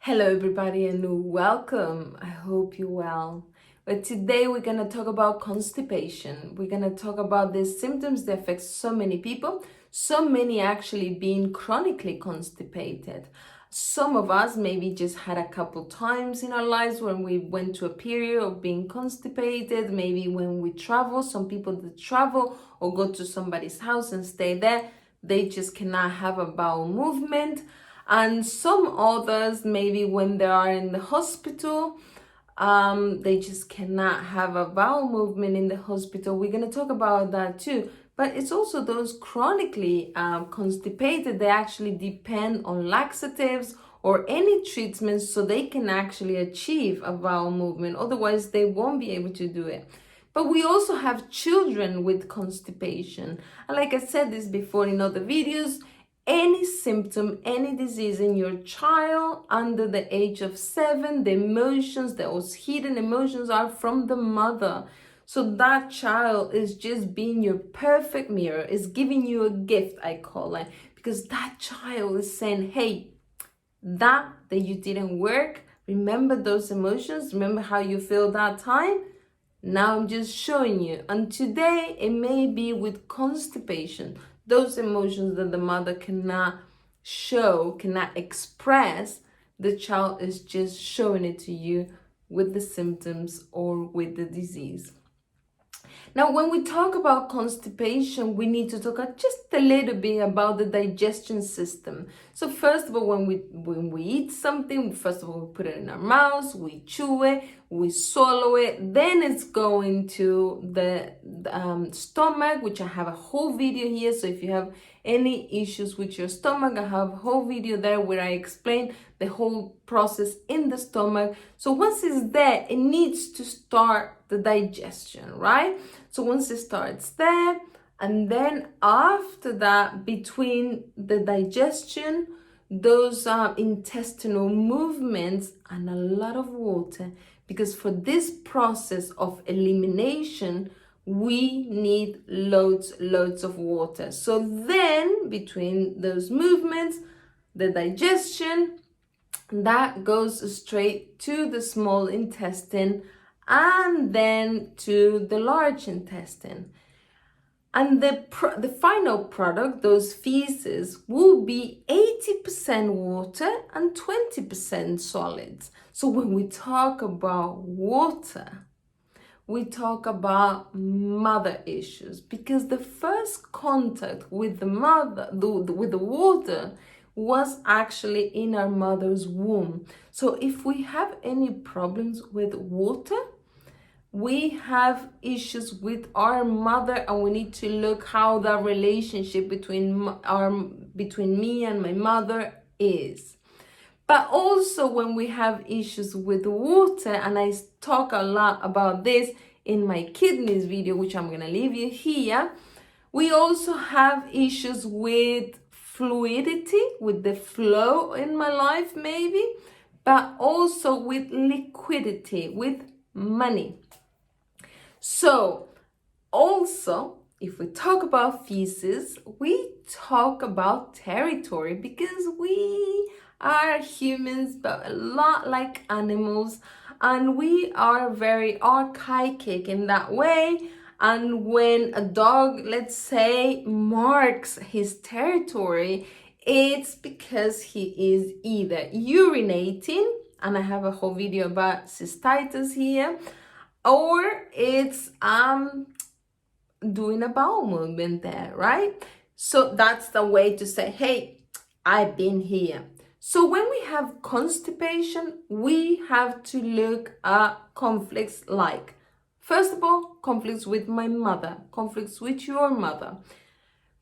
Hello everybody and welcome. I hope you're well. But today we're going to talk about constipation. We're going to talk about the symptoms that affect so many people, so many actually being chronically constipated. Some of us maybe just had a couple times in our lives when we went to a period of being constipated, maybe when we travel. Some people that travel or go to somebody's house and stay there, they just cannot have a bowel movement. And some others, maybe when they are in the hospital, they just cannot have a bowel movement in the hospital. We're going to talk about that too. But it's also those chronically constipated, they actually depend on laxatives or any treatments so they can actually achieve a bowel movement. Otherwise, they won't be able to do it. But we also have children with constipation. And like I said this before in other videos, any symptom, any disease in your child under the age of 7, the emotions, those hidden emotions are from the mother. So that child is just being your perfect mirror, is giving you a gift, I call it, because that child is saying, hey, that you didn't work, remember those emotions, remember how you feel that time? Now I'm just showing you. And today it may be with constipation, those emotions that the mother cannot show, cannot express. The child is just showing it to you with the symptoms or with the disease. Now, when we talk about constipation, we need to talk just a little bit about the digestion system. So first of all, when we eat something, first of all, we put it in our mouths, we chew it, we swallow it, then it's going to the stomach, which I have a whole video here. So if you have any issues with your stomach, I have a whole video there where I explain the whole process in the stomach. So once it's there, it needs to start the digestion, right? So once it starts there, and then after that, between the digestion, those intestinal movements and a lot of water, because for this process of elimination, we need loads of water. So then between those movements, the digestion, that goes straight to the small intestine and then to the large intestine. And the final product, those feces, will be 80% water and 20% solids. So when we talk about water, we talk about mother issues, because the first contact with the mother, with the water, was actually in our mother's womb. So if we have any problems with water, we have issues with our mother, and we need to look how the relationship between me and my mother is. But also when we have issues with water, and I talk a lot about this in my kidneys video, which I'm going to leave you here, we also have issues with fluidity, with the flow in my life maybe, but also with liquidity, with money. So also, if we talk about feces, we talk about territory, because we are humans, but a lot like animals, and we are very archaic in that way. And when a dog, let's say, marks his territory, it's because he is either urinating, and I have a whole video about cystitis here, or it's doing a bowel movement there, right? So that's the way to say, hey, I've been here. So when we have constipation, we have to look at conflicts like, first of all, conflicts with my mother, conflicts with your mother,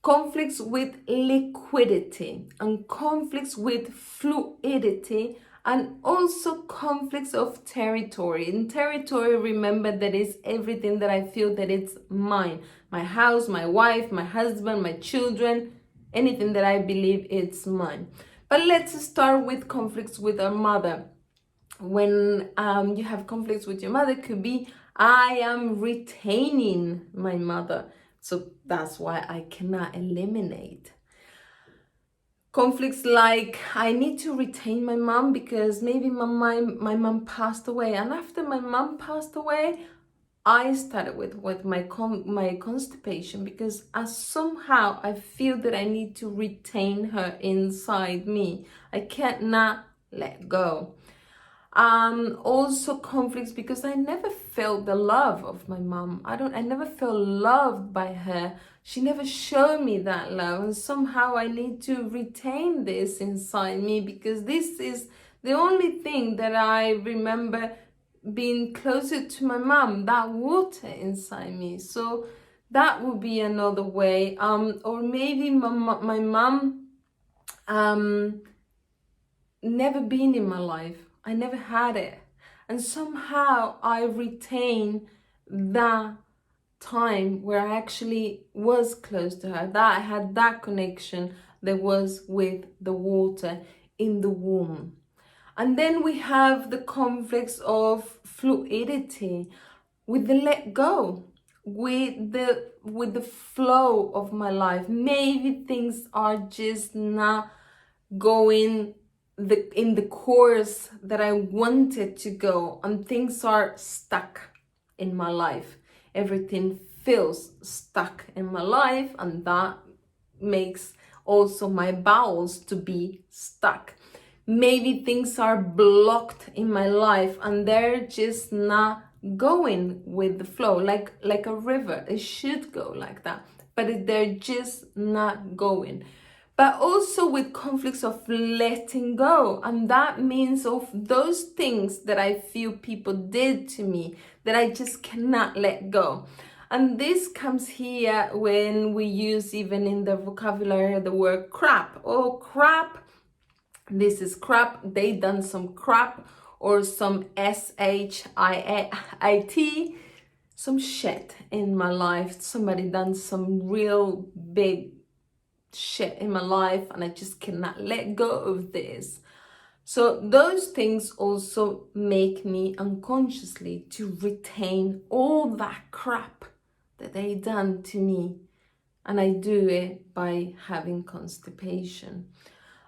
conflicts with liquidity, and conflicts with fluidity, and also conflicts of territory. In territory, remember that is everything that I feel that it's mine. My house, my wife, my husband, my children, anything that I believe it's mine. But let's start with conflicts with our mother. When you have conflicts with your mother, it could be, I am retaining my mother. So that's why I cannot eliminate. Conflicts like I need to retain my mom because maybe my mom passed away, and after my mom passed away, I started with my constipation because somehow I feel that I need to retain her inside me. I can't not let go. Also conflicts because I never felt the love of my mom. I never felt loved by her. She never showed me that love, and somehow I need to retain this inside me because this is the only thing that I remember being closer to my mom, that water inside me. So that would be another way. Or maybe my mom never been in my life. I never had it. And somehow I retain that time where I actually was close to her, that I had that connection that was with the water in the womb. And then we have the conflicts of fluidity, with the let go, with the flow of my life. Maybe things are just not going in the course that I wanted to go, and things are stuck in my life. Everything feels stuck in my life, and that makes also my bowels to be stuck. Maybe things are blocked in my life and they're just not going with the flow, like a river. It should go like that, but they're just not going. But also with conflicts of letting go, and that means of those things that I feel people did to me that I just cannot let go. And this comes here when we use, even in the vocabulary, the word crap. Oh, crap. This is crap. They done some crap, or some shit, some shit in my life. Somebody done some real big shit in my life, and I just cannot let go of this. So those things also make me unconsciously to retain all that crap that they done to me, and I do it by having constipation.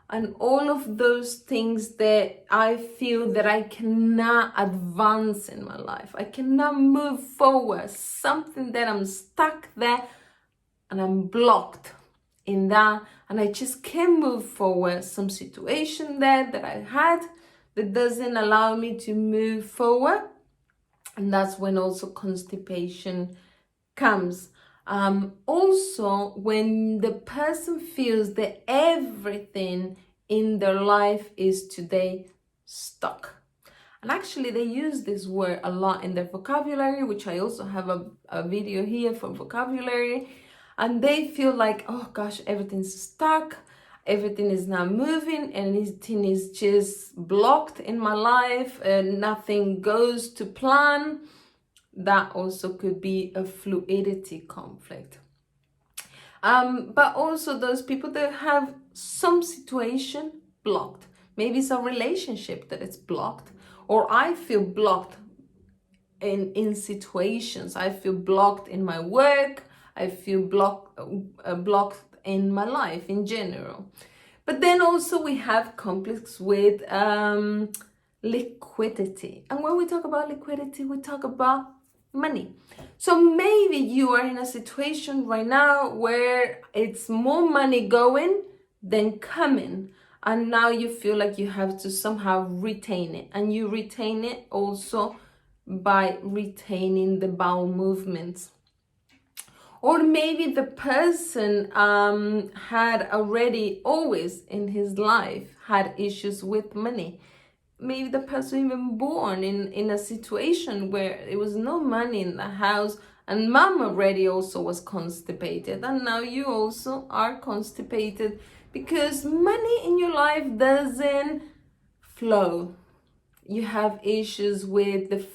And all of those things that I feel that I cannot advance in my life, I cannot move forward, something that I'm stuck there and I'm blocked in that, and I just can't move forward. Some situation there that I had that doesn't allow me to move forward, and that's when also constipation comes. Also, when the person feels that everything in their life is today stuck. And actually they use this word a lot in their vocabulary, which I also have a video here for vocabulary. And they feel like, oh gosh, everything's stuck, everything is not moving, and everything is just blocked in my life, and nothing goes to plan. That also could be a fluidity conflict. But also those people that have some situation blocked. Maybe it's a relationship that is blocked, or I feel blocked in situations. I feel blocked in my work. I feel blocked in my life in general. But then also we have conflicts with liquidity. And when we talk about liquidity, we talk about money. So maybe you are in a situation right now where it's more money going than coming, and now you feel like you have to somehow retain it, and you retain it also by retaining the bowel movements. Or maybe the person had already always in his life had issues with money. Maybe the person even born in a situation where there was no money in the house, and mom already also was constipated, and now you also are constipated because money in your life doesn't flow. You have issues with the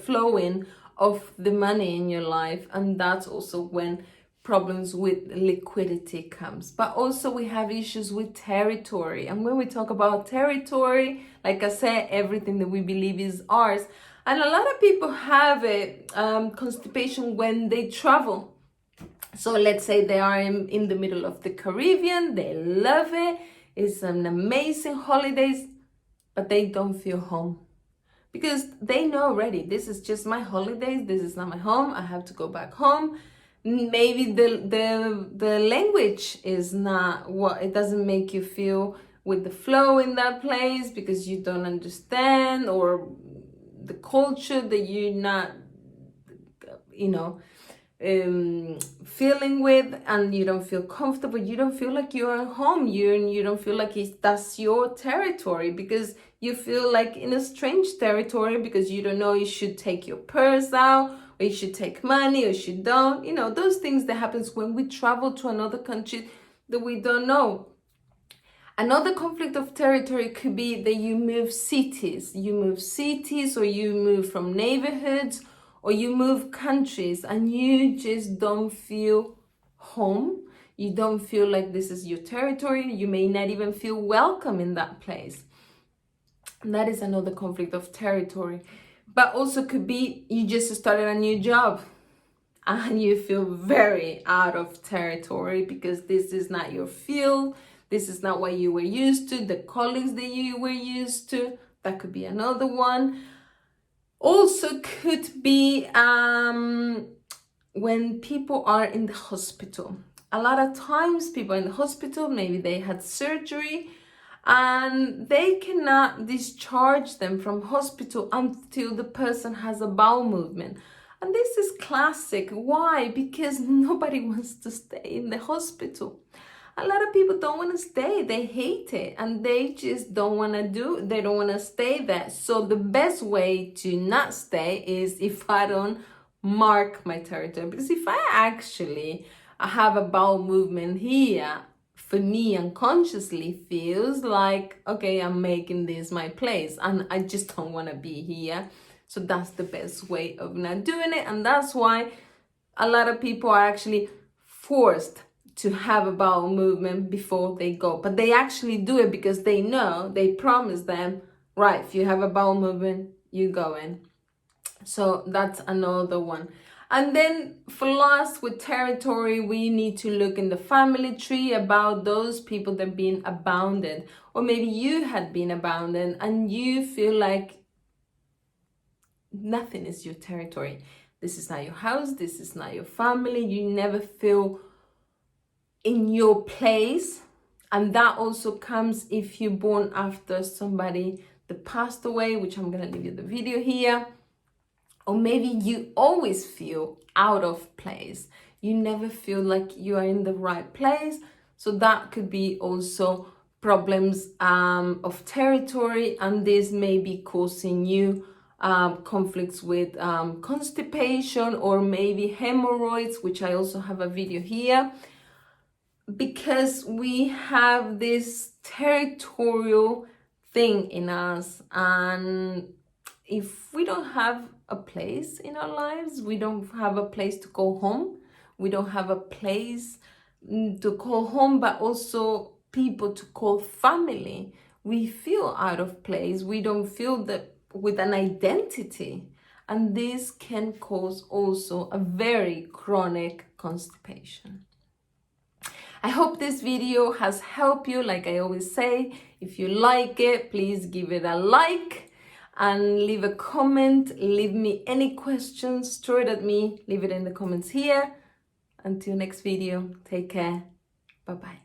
flowing of the money in your life, and that's also when problems with liquidity comes. But also we have issues with territory, and when we talk about territory, like I said, everything that we believe is ours. And a lot of people have constipation when they travel. So let's say they are in the middle of the Caribbean, they love it, it's an amazing holidays, but they don't feel home. Because they know already, this is just my holidays, this is not my home, I have to go back home. Maybe the language is not what, it doesn't make you feel with the flow in that place because you don't understand, or the culture that you're not, you know, feeling with, and you don't feel comfortable, you don't feel like you're at home, you don't feel like that's your territory, because you feel like in a strange territory, because you don't know you should take your purse out, or you should take money, or you should don't, you know, those things that happens when we travel to another country that we don't know. Another conflict of territory could be that you move cities, or you move from neighborhoods, or you move countries, and you just don't feel home. You don't feel like this is your territory. You may not even feel welcome in that place. And that is another conflict of territory. But also could be you just started a new job and you feel very out of territory because this is not your field. This is not what you were used to, the colleagues that you were used to. That could be another one. Also could be when people are in the hospital. A lot of times people in the hospital, maybe they had surgery and they cannot discharge them from hospital until the person has a bowel movement. And this is classic. Why? Because nobody wants to stay in the hospital. A lot of people don't want to stay. They hate it and they just don't want to they don't want to stay there. So the best way to not stay is if I don't mark my territory. Because if I actually have a bowel movement here, for me unconsciously feels like, okay, I'm making this my place and I just don't want to be here. So that's the best way of not doing it. And that's why a lot of people are actually forced to have a bowel movement before they go. But they actually do it because they know, they promise them, right, if you have a bowel movement, you go in. So that's another one. And then for last, with territory, we need to look in the family tree about those people that have been abounded. Or maybe you had been abounded and you feel like nothing is your territory. This is not your house. This is not your family. You never feel in your place. And that also comes if you're born after somebody that passed away, which I'm going to leave you the video here. Or maybe you always feel out of place. You never feel like you are in the right place. So that could be also problems of territory, and this may be causing you conflicts with constipation, or maybe hemorrhoids, which I also have a video here. Because we have this territorial thing in us, and if we don't have a place in our lives, we don't have a place to call home, we don't have a place to call home, but also people to call family, we feel out of place, we don't feel that with an identity, and this can cause also a very chronic constipation. I hope this video has helped you. Like I always say, if you like it, please give it a like and leave a comment. Leave me any questions, throw it at me, leave it in the comments here. Until next video, take care. Bye-bye.